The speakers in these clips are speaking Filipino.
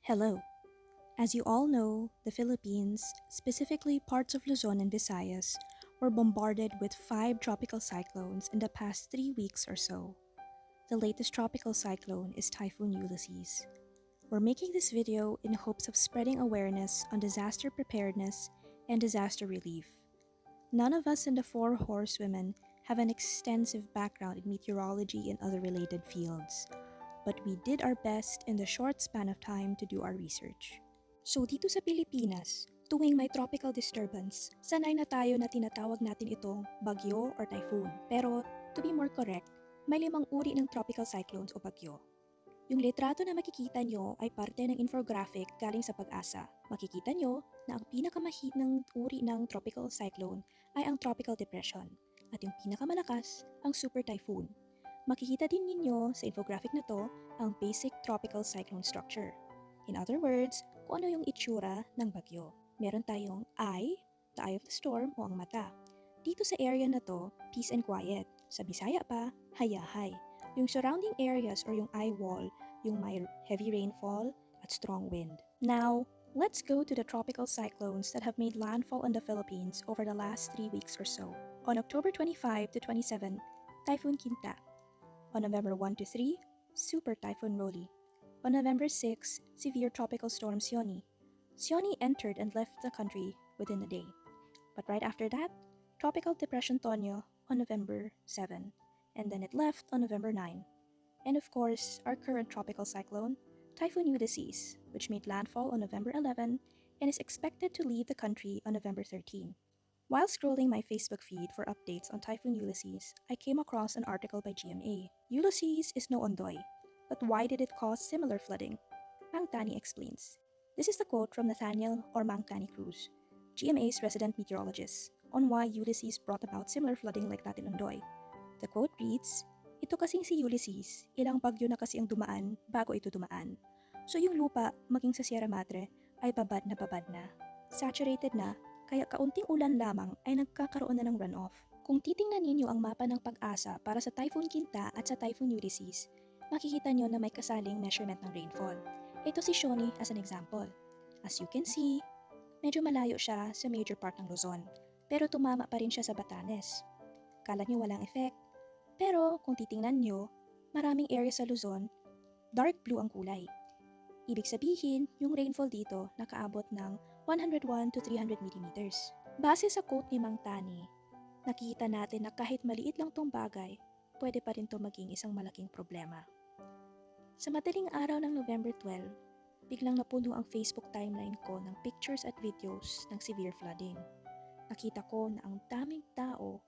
Hello. As you all know, the Philippines, specifically parts of Luzon and Visayas, were bombarded with 5 tropical cyclones in the past 3 weeks or so. The latest tropical cyclone is Typhoon Ulysses. We're making this video in hopes of spreading awareness on disaster preparedness and disaster relief. None of us in the 4 Horsewomen have an extensive background in meteorology and other related fields, but we did our best in the short span of time to do our research. So dito sa Pilipinas, tuwing may tropical disturbance, sanay na tayo na tinatawag natin itong bagyo or typhoon. Pero to be more correct, may 5 uri ng tropical cyclones o bagyo. Yung litrato na makikita nyo ay parte ng infographic galing sa PAGASA. Makikita nyo na ang pinakamahina ng uri ng tropical cyclone ay ang tropical depression at yung pinakamalakas ang super typhoon. Makikita din ninyo sa infographic na to ang basic tropical cyclone structure. In other words, kung ano yung itsura ng bagyo. Meron tayong eye, the eye of the storm o ang mata. Dito sa area na to, peace and quiet. Sa Bisaya pa, hayahay. Yung surrounding areas or yung eye wall, yung may heavy rainfall at strong wind. Now, let's go to the tropical cyclones that have made landfall on the Philippines over the last 3 weeks or so. On October 25 to 27, Typhoon Quinta. On November 1 to 3, Super Typhoon Rolly. On November 6, severe tropical storm Sioni. Sioni entered and left the country within a day. But right after that, Tropical Depression Tonyo on November 7, and then it left on November 9. And of course, our current tropical cyclone, Typhoon Ulysses, which made landfall on November 11 and is expected to leave the country on November 13. While scrolling my Facebook feed for updates on Typhoon Ulysses, I came across an article by GMA. Ulysses is no ondoy, but why did it cause similar flooding? Mang Tani explains. This is the quote from Nathaniel or Mang Tani Cruz, GMA's resident meteorologist, on why Ulysses brought about similar flooding like that in Ondoy. The quote reads, "Ito kasing si Ulysses, ilang bagyo na kasi ang dumaan bago ito dumaan. So yung lupa, maging sa Sierra Madre, ay babad na, saturated na, kaya kaunting ulan lamang ay nagkakaroon na ng runoff. Kung titingnan ninyo ang mapa ng PAGASA para sa Typhoon Quinta at sa Typhoon Ulysses, makikita nyo na may kasaling measurement ng rainfall. Ito si Sioni as an example. As you can see, medyo malayo siya sa major part ng Luzon, pero tumama pa rin siya sa Batanes. Kala nyo walang effect, pero kung titingnan nyo, maraming area sa Luzon, dark blue ang kulay. Ibig sabihin, yung rainfall dito nakaabot ng 101 to 300 millimeters. Base sa quote ni Mang Tani, nakikita natin na kahit maliit lang tong bagay, pwede pa rin to maging isang malaking problema. Sa madaling araw ng November 12, biglang napuno ang Facebook timeline ko ng pictures at videos ng severe flooding. Nakita ko na ang daming tao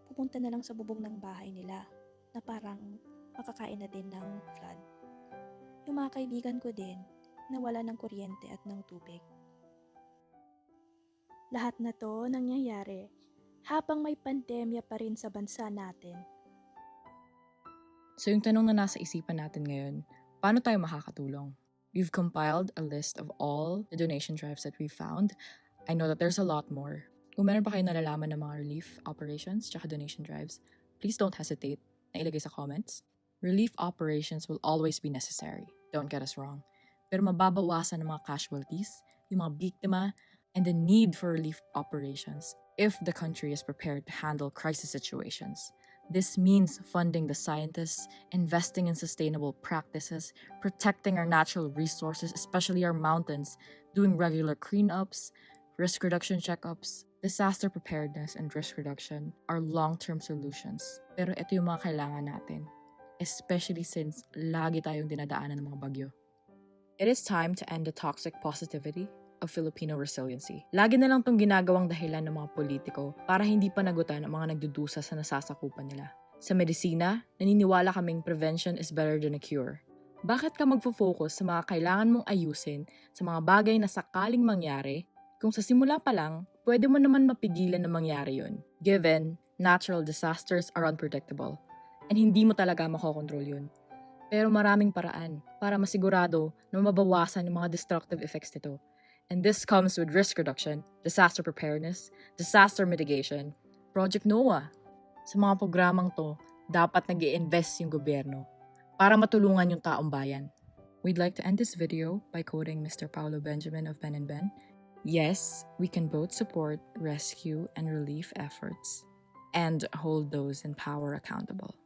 pupunta na lang sa bubong ng bahay nila na parang makakain na din ng flood. Yung mga kaibigan ko din, nawala ng kuryente at ng tubig. Lahat na to nangyayari habang may pandemya pa rin sa bansa natin. So yung tanong na nasa isipan natin ngayon, paano tayo makakatulong? We've compiled a list of all the donation drives that we found. I know that there's a lot more. Kung meron pa kayo nalalaman ng mga relief operations tsaka donation drives, please don't hesitate na ilagay sa comments. Relief operations will always be necessary. Don't get us wrong. Pero mababawasan ng mga casualties, yung mga biktima, and the need for relief operations if the country is prepared to handle crisis situations. This means funding the scientists, investing in sustainable practices, protecting our natural resources, especially our mountains, doing regular cleanups, risk reduction checkups. Disaster preparedness and risk reduction are long-term solutions. Pero ito yung mga kailangan natin, especially since lagi tayong dinadaanan ng mga bagyo. It is time to end the toxic positivity of Filipino resiliency. Lagi na lang itong ginagawang dahilan ng mga politiko para hindi panagutan ang mga nagdudusa sa nasasakupan nila. Sa medisina, naniniwala kaming prevention is better than a cure. Bakit ka magfo-focus sa mga kailangan mong ayusin sa mga bagay na sakaling mangyari kung sa simula pa lang, pwede mo naman mapigilan na mangyari yun? Given, natural disasters are unpredictable and hindi mo talaga makokontrol yun. Pero maraming paraan para masigurado na mabawasan yung mga destructive effects nito. And this comes with risk reduction, disaster preparedness, disaster mitigation, Project NOAA. Sa mga programang to, dapat nag-i-invest yung gobyerno para matulungan yung taong bayan. We'd like to end this video by quoting Mr. Paulo Benjamin of Ben and Ben. Yes, we can both support rescue and relief efforts and hold those in power accountable.